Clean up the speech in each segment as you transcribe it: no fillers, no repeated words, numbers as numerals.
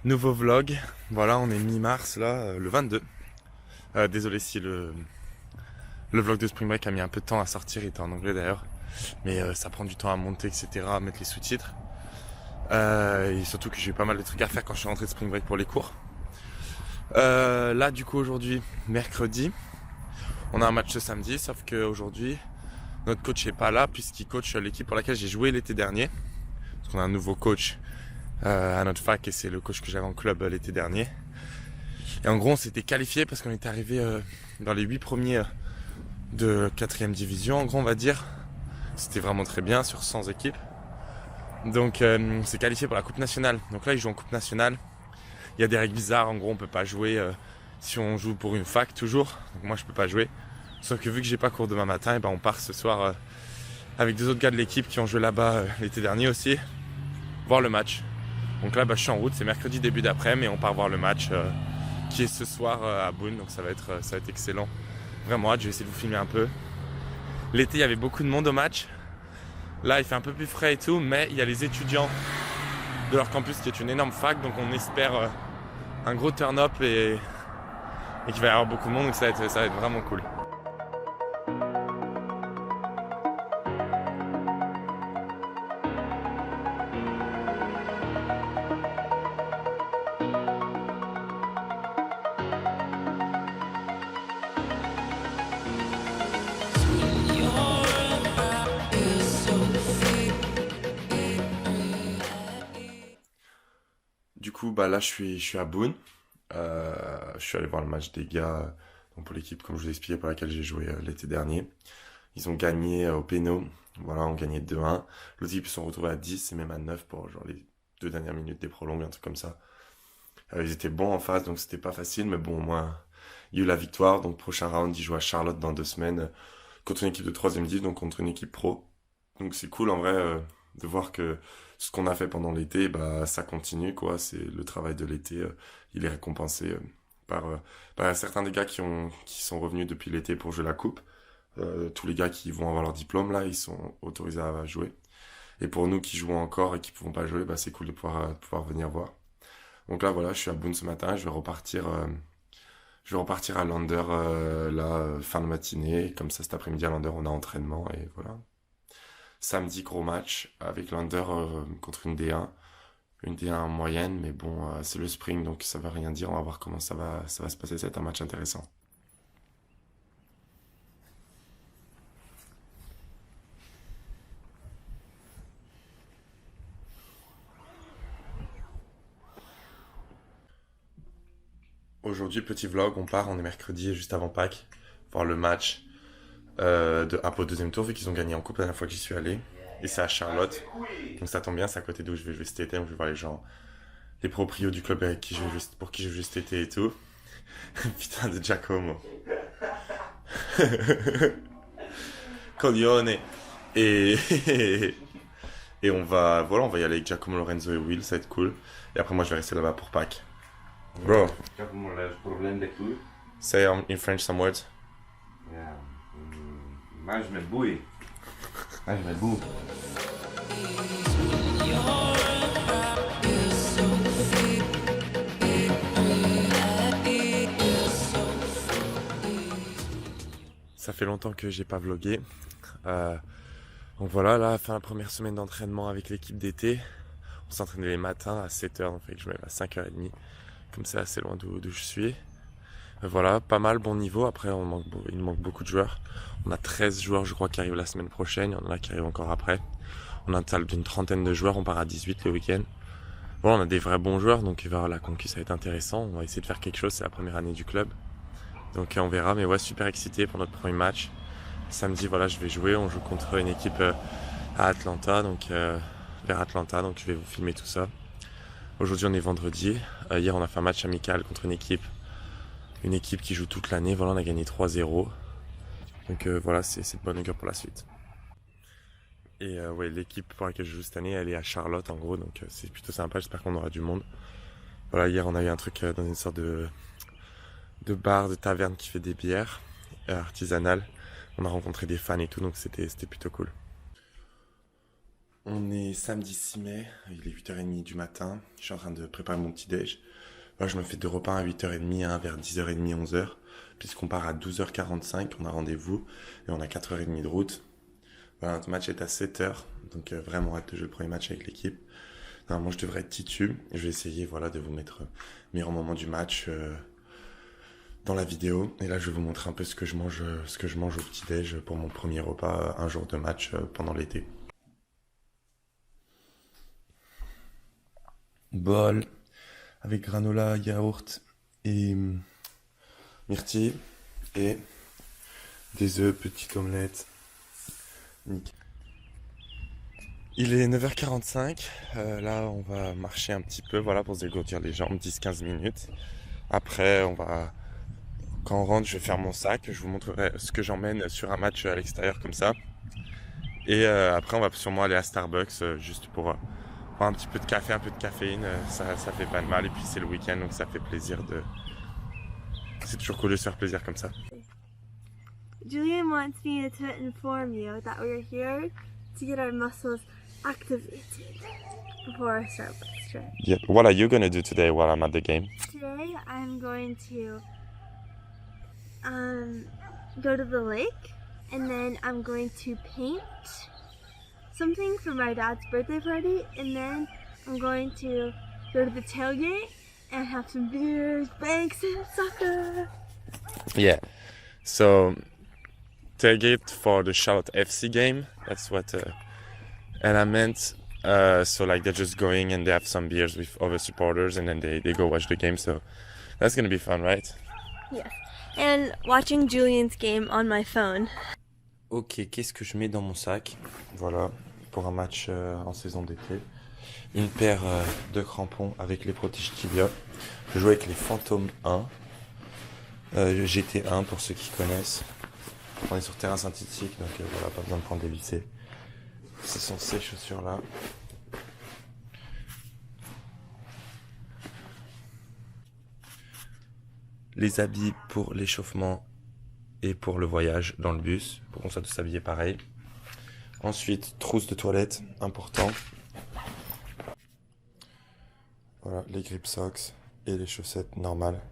Nouveau vlog, voilà on est mi-mars là, le 22. Désolé si le vlog de Spring Break a mis un peu de temps à sortir, il était en anglais d'ailleurs. Mais ça prend du temps à monter, etc., à mettre les sous-titres. Et surtout que j'ai eu pas mal de trucs à faire quand je suis rentré de Spring Break pour les cours. Là du coup aujourd'hui, mercredi, on a un match ce samedi, sauf qu'aujourd'hui, notre coach est pas là puisqu'il coach l'équipe pour laquelle j'ai joué l'été dernier. Parce qu'on a un nouveau coach à notre fac et c'est le coach que j'avais en club l'été dernier. Et en gros on s'était qualifié parce qu'on était arrivé dans les 8 premiers de 4ème division en gros on va dire. C'était vraiment très bien sur 100 équipes. Donc on s'est qualifié pour la coupe nationale. Donc là ils jouent en coupe nationale. Il y a des règles bizarres, en gros on peut pas jouer si on joue pour une fac toujours. Donc moi je peux pas jouer. Sauf que vu que j'ai pas cours demain matin, et ben on part ce soir avec deux autres gars de l'équipe qui ont joué là-bas l'été dernier aussi, voir le match. Donc là je suis en route, c'est mercredi début d'après-midi et on part voir le match qui est ce soir à Boone, donc ça va être excellent. Vraiment hâte, je vais essayer de vous filmer un peu. L'été il y avait beaucoup de monde au match. Là il fait un peu plus frais et tout, mais il y a les étudiants de leur campus qui est une énorme fac, donc on espère un gros turn-up et qu'il va y avoir beaucoup de monde, donc ça va être vraiment cool. Du coup, là, je suis à Boone. Je suis allé voir le match des gars donc pour l'équipe, comme je vous ai expliqué, pour laquelle j'ai joué l'été dernier. Ils ont gagné au péno. Voilà, on gagnait 2-1. L'autre équipe se sont retrouvés à 10 et même à 9 pour genre les 2 dernières minutes des prolongues, un truc comme ça. Ils étaient bons en face, donc c'était pas facile, mais bon, au moins, il y a eu la victoire. Donc, prochain round, ils jouent à Charlotte dans 2 semaines contre une équipe de 3ème div, donc contre une équipe pro. Donc, c'est cool en vrai de voir que ce qu'on a fait pendant l'été, ça continue, quoi. C'est le travail de l'été, il est récompensé par certains des gars qui sont revenus depuis l'été pour jouer la coupe. Tous les gars qui vont avoir leur diplôme, là, ils sont autorisés à jouer. Et pour nous qui jouons encore et qui ne pouvons pas jouer, c'est cool de pouvoir venir voir. Donc là, voilà, je suis à Boone ce matin, je vais repartir à Lander fin de matinée. Comme ça, cet après-midi à Lander, on a entraînement et voilà. Samedi, gros match avec Lander contre une D1. Une D1 moyenne, mais bon, c'est le spring, donc ça veut rien dire. On va voir comment ça va se passer. C'est un match intéressant. Aujourd'hui, petit vlog, on est mercredi juste avant Pâques, voir le match un peu au deuxième tour, vu qu'ils ont gagné en coupe la dernière fois que j'y suis allé. Et c'est à Charlotte, donc ça tombe bien, c'est à côté d'où je vais jouer cet été, donc je vais voir les gens, les proprios du club pour qui je vais jouer cet été et tout. Putain de Giacomo. Coglione. Et, et on va y aller avec Giacomo, Lorenzo et Will, ça va être cool. Et après moi je vais rester là-bas pour Pâques. Bro, Giacomo ha il problème de clou. say in French some words. Ja. Maar is met boei. Maar is met boe. Ça fait longtemps que j'ai pas vlogué. Donc voilà, là, fin la première semaine d'entraînement avec l'équipe d'été. On s'entraînait les matins à 7h, donc je me lève à 5h30. Comme c'est assez loin d'où je suis. Voilà, pas mal, bon niveau. Après, il manque beaucoup de joueurs. On a 13 joueurs, je crois, qui arrivent la semaine prochaine. Il y en a qui arrivent encore après. On a un total d'une trentaine de joueurs. On part à 18 le week-end. Bon, on a des vrais bons joueurs, donc vers la conquête, ça va être intéressant. On va essayer de faire quelque chose. C'est la première année du club. Donc on verra. Mais ouais, super excité pour notre premier match. Samedi, voilà, je vais jouer. On joue contre une équipe à Atlanta, donc vers Atlanta. Donc je vais vous filmer tout ça. Aujourd'hui, on est vendredi. Hier, on a fait un match amical contre une équipe qui joue toute l'année. Voilà, on a gagné 3-0. Donc voilà, c'est de bonne augure pour la suite. Et ouais, l'équipe pour laquelle je joue cette année, elle est à Charlotte en gros, donc c'est plutôt sympa. J'espère qu'on aura du monde. Voilà, hier on a eu un truc dans une sorte de bar, de taverne qui fait des bières artisanales. On a rencontré des fans et tout, donc c'était plutôt cool. On est samedi 6 mai, il est 8h30 du matin, je suis en train de préparer mon petit déj. Là, je me fais deux repas à 8h30, un vers 10h30, 11h, puisqu'on part à 12h45, on a rendez-vous, et on a 4h30 de route. Voilà, notre match est à 7h, donc vraiment hâte de jouer le premier match avec l'équipe. Normalement, je devrais être titu, je vais essayer voilà, de vous mettre meilleur moment du match dans la vidéo. Et là, je vais vous montrer un peu ce que je mange au petit-déj pour mon premier repas, un jour de match pendant l'été. Bol avec granola, yaourt et myrtille et des œufs, petite omelette. Nickel. Il est 9h45, là on va marcher un petit peu voilà, pour se dégourdir les jambes, 10-15 minutes. Après quand on rentre, je vais faire mon sac, je vous montrerai ce que j'emmène sur un match à l'extérieur comme ça. Et après on va sûrement aller à Starbucks juste pour prendre un petit peu de café, un peu de caféine, ça fait pas de mal. Et puis c'est le week-end donc ça fait plaisir de... C'est toujours cool de se faire plaisir comme ça. Julian wants me to inform you that we're here to get our muscles activated before our Starbucks trip. Yeah. What are you gonna do today while I'm at the game? Today I'm going to go to the lake and then I'm going to paint something for my dad's birthday party and then I'm going to go to the tailgate and have some beers, banks and soccer. Yeah. So tailgate for the Charlotte FC game. That's what Ella meant. So like they're just going and they have some beers with other supporters and then they go watch the game. So that's gonna be fun, right? Yes. And watching Julian's game on my phone. Ok, qu'est-ce que je mets dans mon sac? Voilà, pour un match en saison d'été. Une paire de crampons avec les protèges tibia. Je joue avec les Phantom 1. GT1 pour ceux qui connaissent. On est sur terrain synthétique, donc voilà, pas besoin de prendre des lissés. Ce sont ces chaussures-là. Les habits pour l'échauffement et pour le voyage dans le bus, pour qu'on soit tous habillés pareil. Ensuite, trousse de toilette, important. Voilà, les grip socks et les chaussettes normales.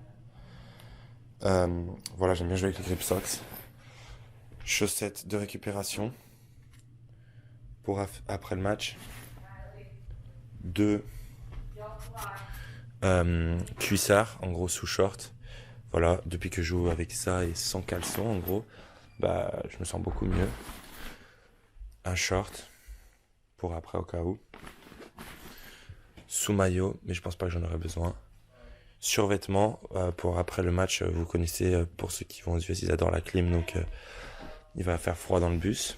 Voilà, j'aime bien jouer avec les grip socks. Chaussettes de récupération pour après le match. 2 cuissards, en gros sous short. Voilà, depuis que je joue avec ça et sans caleçon, en gros, bah je me sens beaucoup mieux. Un short pour après au cas où. Sous maillot, mais je pense pas que j'en aurai besoin. Survêtements pour après le match, vous connaissez pour ceux qui vont aux US, ils adorent la clim, donc il va faire froid dans le bus.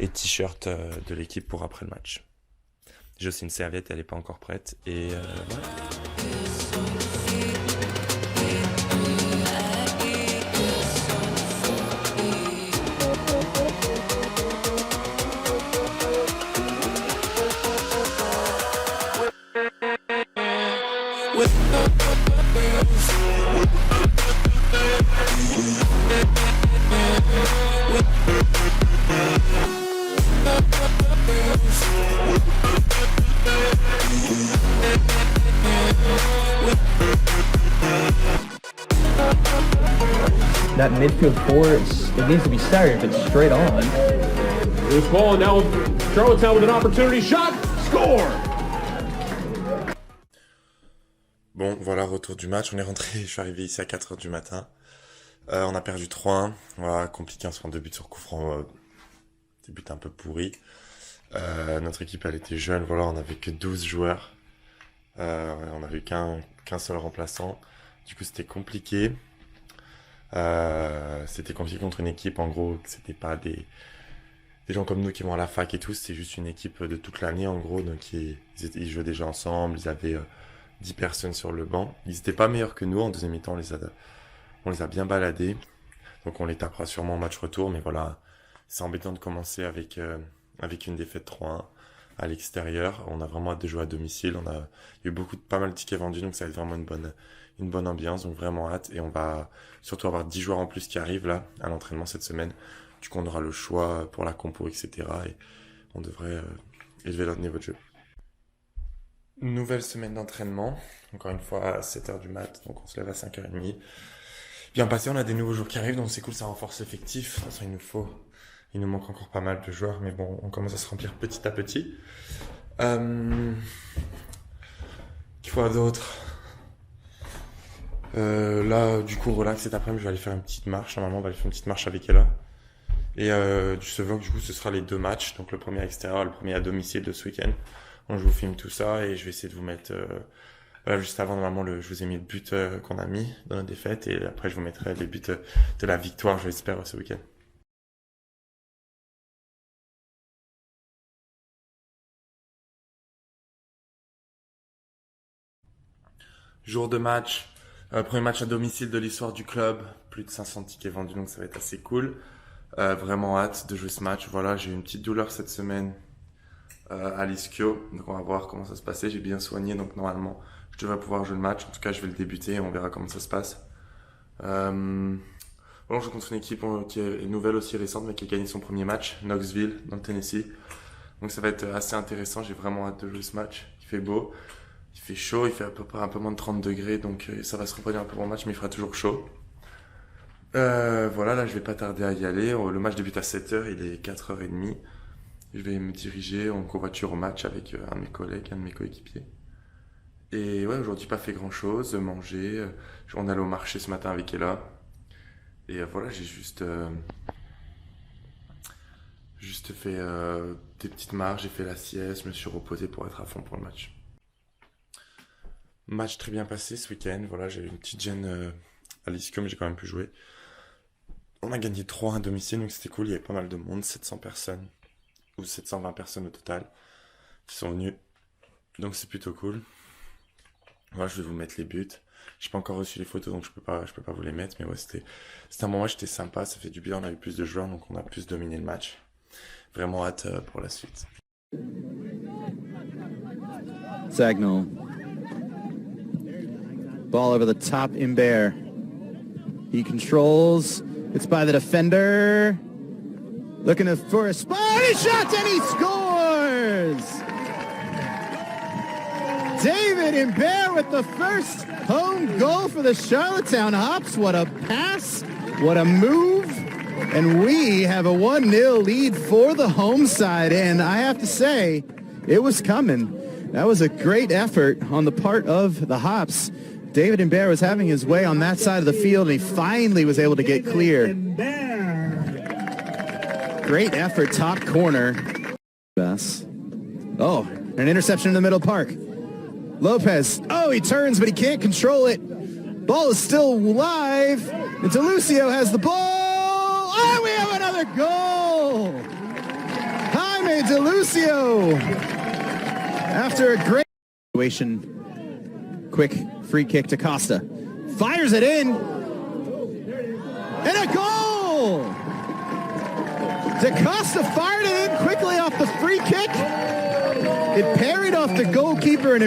Et t-shirt de l'équipe pour après le match. J'ai aussi une serviette, elle n'est pas encore prête. Et voilà. That midfield four, it needs to be staggered, but straight on. Loose ball, and now Charlottetown with an opportunity. Shot, score! Bon, voilà, retour du match. On est rentré, je suis arrivé ici à 4h du matin. On a perdu 3-1. Voilà, compliqué, on se prend 2 buts sur coup franc. Des buts un peu pourris. Notre équipe, elle était jeune. Voilà, on n'avait que 12 joueurs. On n'avait qu'un seul remplaçant. Du coup, c'était compliqué. C'était compliqué contre une équipe, en gros, que c'était pas des gens comme nous qui vont à la fac et tout, c'était juste une équipe de toute l'année, en gros, donc ils jouaient déjà ensemble, ils avaient 10 personnes sur le banc. Ils étaient pas meilleurs que nous, en deuxième mi-temps, on les a bien baladés, donc on les tapera sûrement au match retour, mais voilà, c'est embêtant de commencer avec une défaite 3-1 à l'extérieur. On a vraiment hâte de jouer à domicile, il y a eu pas mal de tickets vendus, donc ça va être vraiment une bonne ambiance, donc vraiment hâte. Et on va surtout avoir 10 joueurs en plus qui arrivent là, à l'entraînement cette semaine. Du coup, on aura le choix pour la compo, etc. Et on devrait élever leur niveau de jeu. Nouvelle semaine d'entraînement, encore une fois à 7h du mat, donc on se lève à 5h30. Bien passé, on a des nouveaux jours qui arrivent, donc c'est cool, ça renforce l'effectif. De toute façon, il nous manque encore pas mal de joueurs, mais bon, on commence à se remplir petit à petit. Quoi d'autre? Là, du coup, relax cet après-midi, je vais aller faire une petite marche. Normalement, on va aller faire une petite marche avec Ella. Et ce vlog, du coup, ce sera les 2 matchs. Donc le premier à l'extérieur, le premier à domicile de ce week-end. Donc je vous filme tout ça et je vais essayer de vous mettre... Voilà, juste avant, normalement, je vous ai mis le but qu'on a mis dans la défaite. Et après, je vous mettrai les buts de la victoire, je l'espère, ce week-end. Jour de match. Premier match à domicile de l'histoire du club. Plus de 500 tickets vendus, donc ça va être assez cool. Vraiment hâte de jouer ce match. Voilà, j'ai eu une petite douleur cette semaine à l'ischio. Donc on va voir comment ça se passait. J'ai bien soigné, donc normalement je devrais pouvoir jouer le match. En tout cas, je vais le débuter et on verra comment ça se passe. Bon, je contre une équipe qui est nouvelle aussi récente, mais qui a gagné son premier match, Knoxville, dans le Tennessee. Donc ça va être assez intéressant. J'ai vraiment hâte de jouer ce match. Il fait beau. Il fait chaud, il fait à peu près un peu moins de 30 degrés, donc ça va se refroidir un peu mon match, mais il fera toujours chaud. Voilà, là je vais pas tarder à y aller. Le match débute à 7h, il est 4h30. Je vais me diriger en covoiture au match avec un de mes collègues, un de mes coéquipiers. Et ouais, aujourd'hui pas fait grand chose, manger. On est allé au marché ce matin avec Ella. Et voilà, j'ai juste fait des petites marches, j'ai fait la sieste, je me suis reposé pour être à fond pour le match. Match très bien passé ce week-end, voilà, j'ai eu une petite gêne à l'ischio, mais j'ai quand même pu jouer. On a gagné 3 à domicile, donc c'était cool, il y avait pas mal de monde, 700 personnes, ou 720 personnes au total, qui sont venues. Donc c'est plutôt cool. Voilà, je vais vous mettre les buts. J'ai pas encore reçu les photos, donc je peux pas vous les mettre, mais ouais, c'était un bon match, c'était sympa, ça fait du bien, on a eu plus de joueurs, donc on a plus dominé le match. Vraiment hâte pour la suite. Sagnol. Ball over the top in Bear. He controls. It's by the defender. Looking for a spot. He shot and he scores! David Imbert with the first home goal for the Charlottetown Hops. What a pass. What a move. And we have a 1-0 lead for the home side. And I have to say, it was coming. That was a great effort on the part of the Hops. David Imbert was having his way on that side of the field, and he finally was able to get clear. Great effort, top corner. Oh, an interception in the middle park. Lopez, oh, he turns, but he can't control it. Ball is still live, and DeLucio has the ball. Oh, we have another goal! Jaime DeLucio, after a great situation, quick free kick to Costa. Fires it in. And a goal! DaCosta fired it in quickly off the free kick. It parried off the goalkeeper, and it was